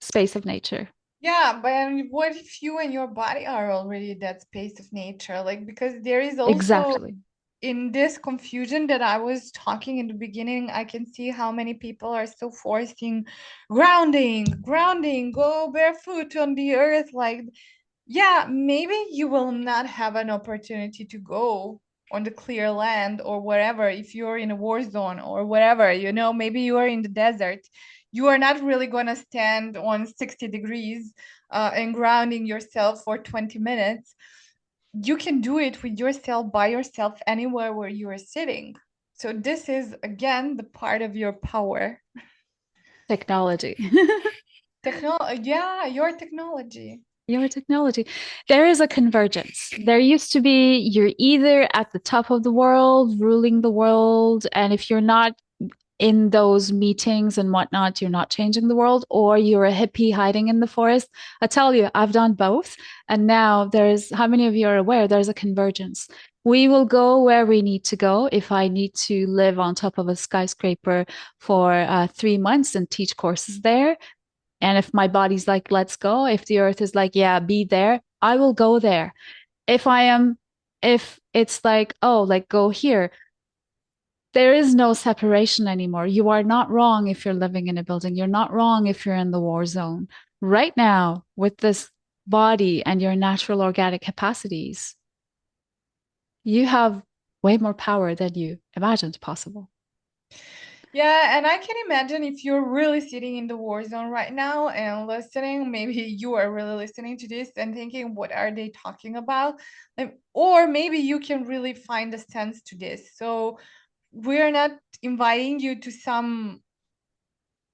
space of nature? Yeah, but what if you and your body are already that space of nature? Like, because there is also Exactly. in this confusion that I was talking in the beginning, I can see how many people are so forcing grounding, grounding, go barefoot on the earth. Like, yeah, maybe you will not have an opportunity to go on the clear land or wherever if you're in a war zone or whatever, maybe you are in the desert. You are not really going to stand on 60 degrees and grounding yourself for 20 minutes. You can do it with yourself by yourself anywhere where you are sitting. So this is again the part of your power. Technology. Yeah, your technology. Your technology. There is a convergence. There used to be you're either at the top of the world, ruling the world, and if you're not in those meetings and whatnot, you're not changing the world, or you're a hippie hiding in the forest. I tell you, I've done both. And now there's, how many of you are aware there's a convergence? We will go where we need to go. If I need to live on top of a skyscraper for 3 months and teach courses there, and if my body's like, let's go, if the earth is like, yeah, be there, I will go there. If I am, if it's like, oh, like go here, There is no separation anymore. You are not wrong if you're living in a building. You're not wrong if you're in the war zone. Right now, with this body and your natural organic capacities, you have way more power than you imagined possible. Yeah, and I can imagine if you're really sitting in the war zone right now and listening, maybe you are really listening to this and thinking, what are they talking about? Or maybe you can really find a sense to this. So we're not inviting you to some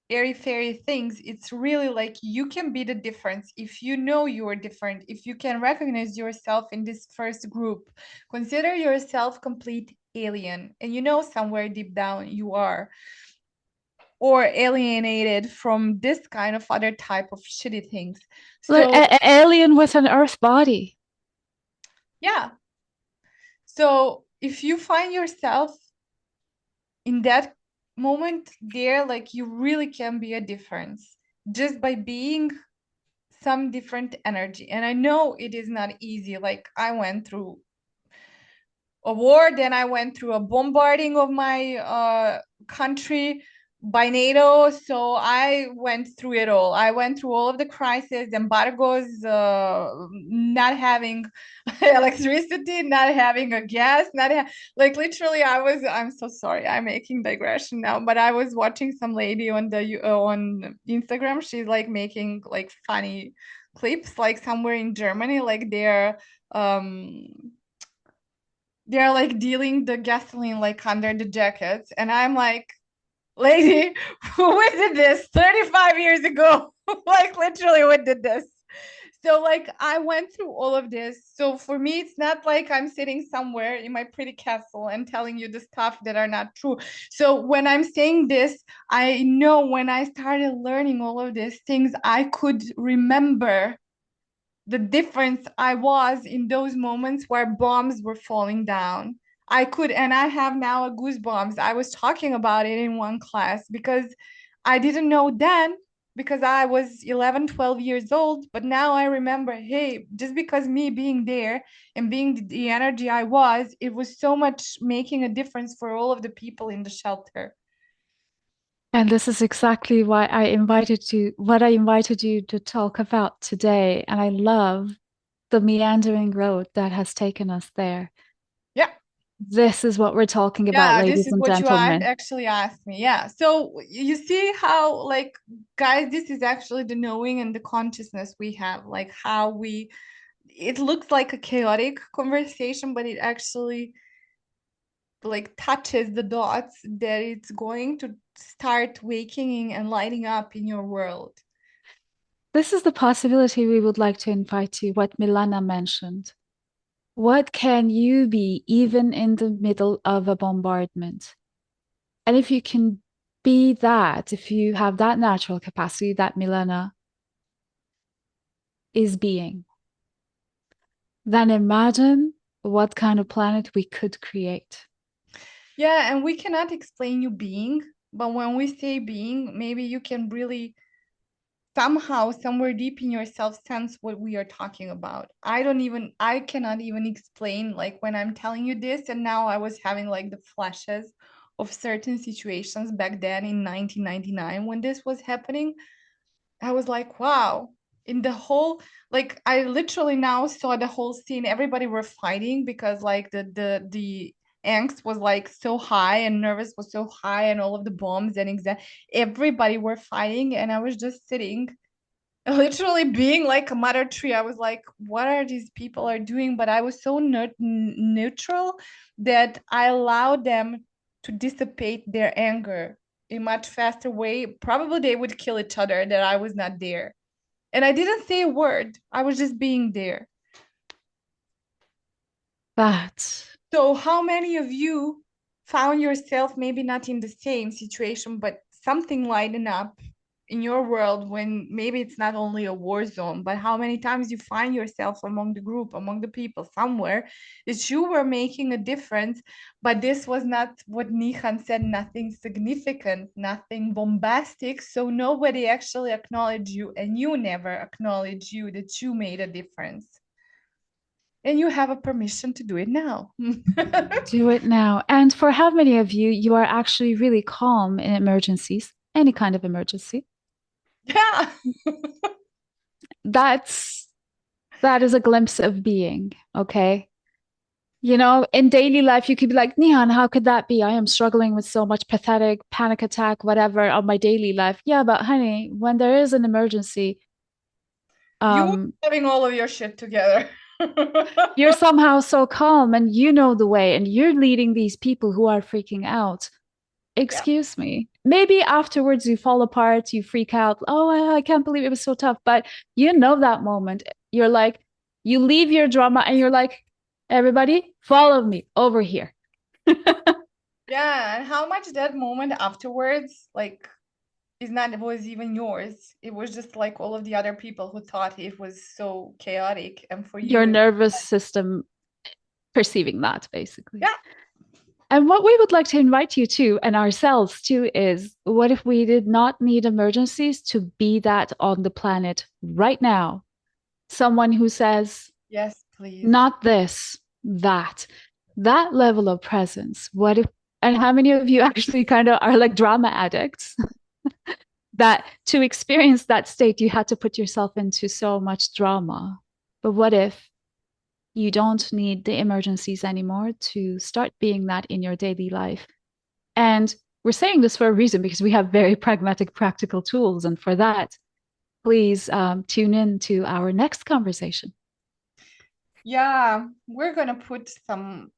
airy fairy things. It's really like you can be the difference if you know you are different, if you can recognize yourself in this first group. Consider yourself complete alien, and you know somewhere deep down you are, or alienated from this kind of other type of shitty things. Like So alien with an earth body. yeah, so if you find yourself in that moment there, like you really can be a difference just by being some different energy. And I know it is not easy. Like I went through a war, then I went through a bombarding of my country by NATO. So I went through it all. I went through all of the crises, embargoes, not having electricity, not having a gas, like literally. I'm so sorry. I'm making digression now, but I was watching some lady on the on Instagram. She's like making like funny clips, like somewhere in Germany, like um they're like dealing the gasoline like under the jackets, and I'm like, lady, who did this 35 years ago? Like literally who did this? So like I went through all of this. So for me, it's not like I'm sitting somewhere in my pretty castle and telling you the stuff that are not true. So when I'm saying this, I know when I started learning all of these things, I could remember the difference I was in those moments where bombs were falling down. I could, and I have now a goosebumps. I was talking about it in one class because I didn't know then, because I was 11, 12 years old. But now I remember, hey, just because me being there and being the energy I was, it was so much making a difference for all of the people in the shelter. And this is exactly why I invited you to talk about today. And I love the meandering road that has taken us there. Yeah. This is what we're talking about, Yeah, this ladies is and what you gentlemen. actually asked me. Yeah. So you see how, like, guys, this is actually the knowing and the consciousness we have, like how it looks like a chaotic conversation, but it actually like touches the dots that it's going to start waking and lighting up in your world. This is the possibility we would like to invite to what Milana mentioned. What can you be even in the middle of a bombardment? And if you can be that, if you have that natural capacity that Milena is being, then imagine what kind of planet we could create. Yeah, and we cannot explain you being, but when we say being, maybe you can really somehow somewhere deep in yourself sense what we are talking about. I cannot even explain, like when I'm telling you this, and now I was having like the flashes of certain situations back then in 1999 when this was happening. I was like, wow, in the whole, like I literally now saw the whole scene. Everybody were fighting because like the angst was like so high and nervous was so high and all of the bombs and everybody were fighting, and I was just sitting literally being like a mother tree. I was like, what are these people are doing? But I was so neutral that I allowed them to dissipate their anger in much faster way. Probably they would kill each other that I was not there. And I didn't say a word. I was just being there. That So, how many of you found yourself maybe not in the same situation, but something lighting up in your world when maybe it's not only a war zone, but how many times you find yourself among the group, among the people somewhere that you were making a difference, but this was not what Nihan said, nothing significant, nothing bombastic. So nobody actually acknowledged you, and you never acknowledged you that you made a difference. And you have a permission to do it now. Do it now. And for how many of you, you are actually really calm in emergencies, any kind of emergency? Yeah. That's that is a glimpse of being, okay? You know, in daily life, you could be like, Nihan, how could that be? I am struggling with so much pathetic panic attack, whatever, on my daily life. Yeah, but honey, when there is an emergency, You um, having all of your shit together. you're somehow so calm and you know the way, and you're leading these people who are freaking out. Yeah. Excuse me. Maybe afterwards you fall apart, you freak out. Oh, I can't believe it was so tough. But you know that moment. You're like, you leave your drama and you're like, everybody, follow me over here. Yeah. And how much that moment afterwards, like, is not was even yours. It was just like all of the other people who thought it was so chaotic. And for Your you, it, nervous system perceiving that, basically. yeah. And what we would like to invite you to, and ourselves too, is what if we did not need emergencies to be that on the planet right now? Someone who says, Yes, please. not this, that, that level of presence. What if, and how many of you actually kind of are like drama addicts that to experience that state, you had to put yourself into so much drama? But what if you don't need the emergencies anymore to start being that in your daily life? And we're saying this for a reason because we have very pragmatic, practical tools. And for that, please tune in to our next conversation. Yeah, we're gonna put some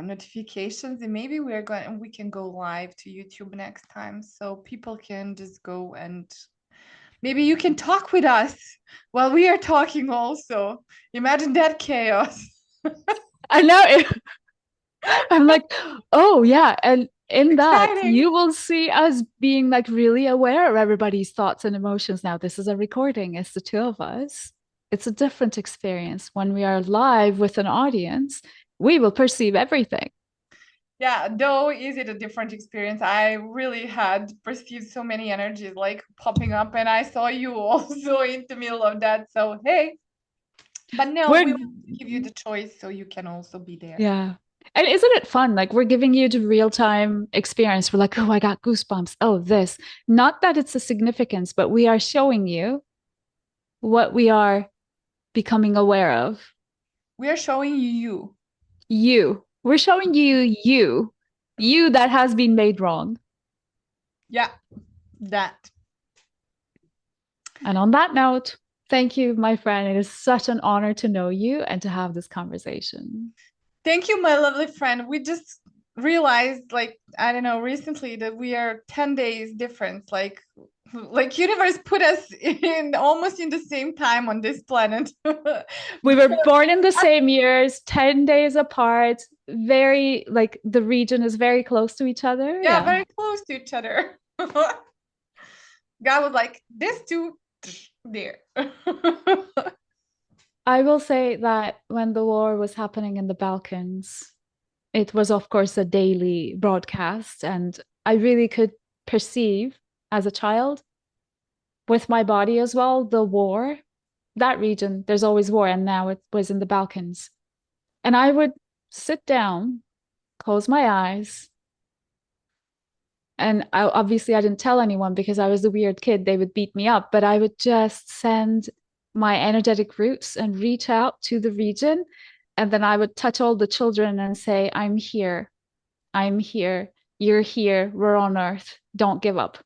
notifications, and maybe we can go live to YouTube next time so people can just go, and maybe you can talk with us while we are talking also. Imagine that chaos. I know I'm like, oh yeah. And in that, Exciting. you will see us being like really aware of everybody's thoughts and emotions. Now, this is a recording, it's the two of us. It's a different experience. When we are live with an audience, we will perceive everything. Yeah, though is it a different experience. I really had perceived so many energies like popping up, and I saw you also in the middle of that. So hey, but no, We're we want to give you the choice so you can also be there. yeah. And isn't it fun? Like we're giving you the real time experience. We're like, oh, I got goosebumps. Oh, this. Not that it's a significance, but we are showing you what we are becoming aware of. We are showing you you. You. We're showing you that has been made wrong. Yeah, that. And on that note, thank you, my friend. It is such an honor to know you and to have this conversation. Thank you, my lovely friend. We just realized, like, I don't know, recently that we are 10 days difference. Like universe put us in almost in the same time on this planet. We were born in the same years, 10 days apart, very, like, the region is very close to each other. Yeah, Yeah. very close to each other. God was like, this two there. I will say that when the war was happening in the Balkans, it was, of course, a daily broadcast. And I really could perceive as a child with my body as well, the war, that region, there's always war. And now it was in the Balkans. And I would sit down, close my eyes. And obviously, I didn't tell anyone because I was the weird kid. They would beat me up, but I would just send my energetic roots and reach out to the region. And then I would touch all the children and say, I'm here. I'm here. You're here. We're on Earth. Don't give up.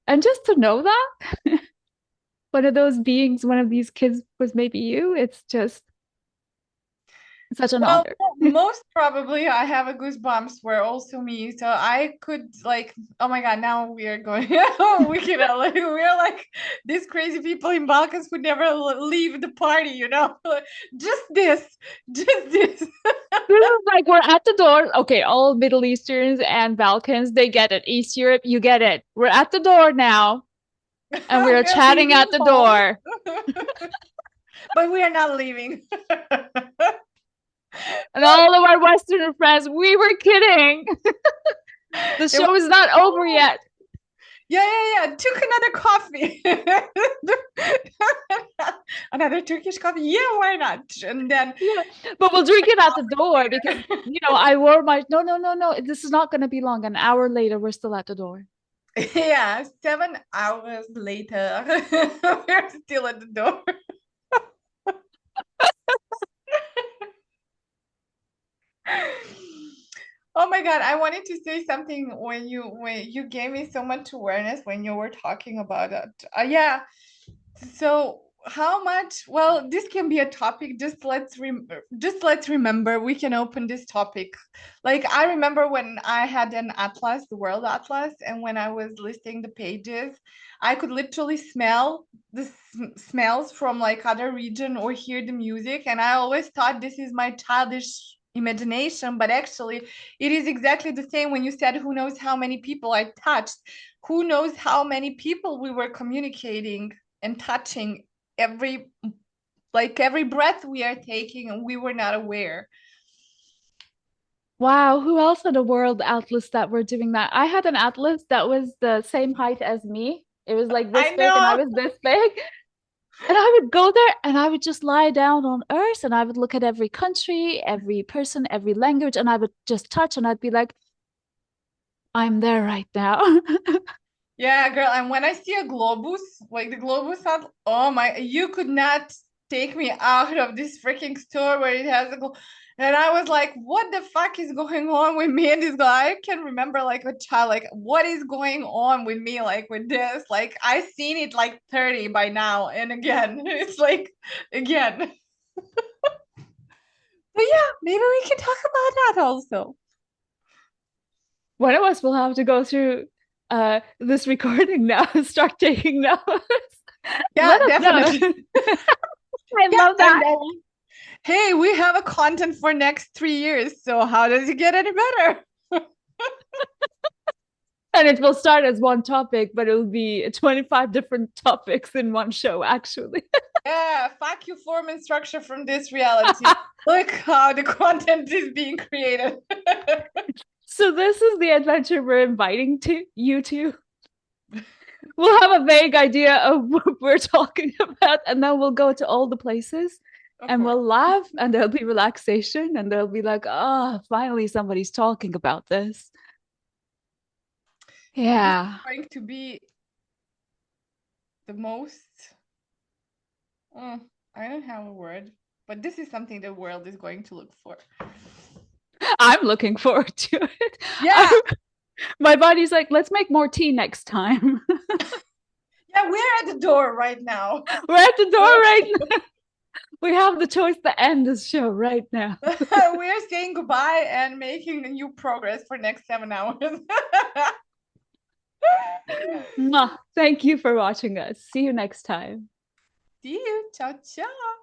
And just to know that one of those beings, one of these kids was maybe you, it's just such an Well, honor. most probably I have a goosebumps were also me. So I could like, oh my God, now we are going, we can like, we're like these crazy people in Balkans who never leave the party, you know? Just this, just this. This is like we're at the door. Okay, all Middle Easterns and Balkans, they get it. East Europe, you get it. We're at the door now, and we are We're chatting leaving at the home, door. but we are not leaving. And all of our Western friends, we were kidding. The It was show is not over fun. yet. Yeah, yeah, yeah. Took another coffee. Another Turkish coffee. Yeah, why not? And then Yeah, but we'll drink it at the door because, I wore my, no, no, no, no, this is not going to be long. An hour later, we're still at the door. yeah, 7 hours later, we're still at the door. Oh my God, I wanted to say something when you gave me so much awareness when you were talking about it. Yeah. So how much? Well, this can be a topic. Just let's remember we can open this topic. Like I remember when I had an atlas, the world atlas, and when I was listing the pages, I could literally smell the smells from like other region or hear the music, and I always thought this is my childish imagination, but actually it is exactly the same when you said who knows how many people I touched, who knows how many people we were communicating and touching every every breath we are taking and we were not aware. Wow, who else had a world atlas that were doing that? I had an atlas that was the same height as me. It was like this I big and I know. was this big. And I would go there and I would just lie down on earth and I would look at every country, every person, every language, and I would just touch and I'd be like, I'm there right now. Yeah, girl. And when I see a globus, like the globus, oh my, you could not take me out of this freaking store where it has a and I was like, what the fuck is going on with me and this guy? I can remember like a child, like, what is going on with me, like with this? Like, I seen it like 30 by now. And again, it's like, again. But yeah, maybe we can talk about that also. One of us will have to go through this recording now and start taking notes. Yeah, Let us know. definitely. I Yeah, love and that. hey, we have a content for next 3 years. So how does it get any better? And it will start as one topic, but it'll be 25 different topics in one show, actually. Yeah, fuck you, form and structure from this reality. Look how the content is being created. So this is the adventure we're inviting to you to. We'll have a vague idea of what we're talking about, and then we'll go to all the places Of and course. we'll laugh, and there'll be relaxation, and there'll be like, oh, finally somebody's talking about this. This is Yeah. going to be the most, uh, I don't have a word, but this is something the world is going to look for. I'm looking forward to it. Yeah, I'm, my body's like, let's make more tea next time. yeah, we're at the door right now. We're at the door right now. We have the choice to end this show right now. We're saying goodbye and making new progress for next 7 hours. Mwah. Thank you for watching us. See you next time. See you. Ciao, ciao.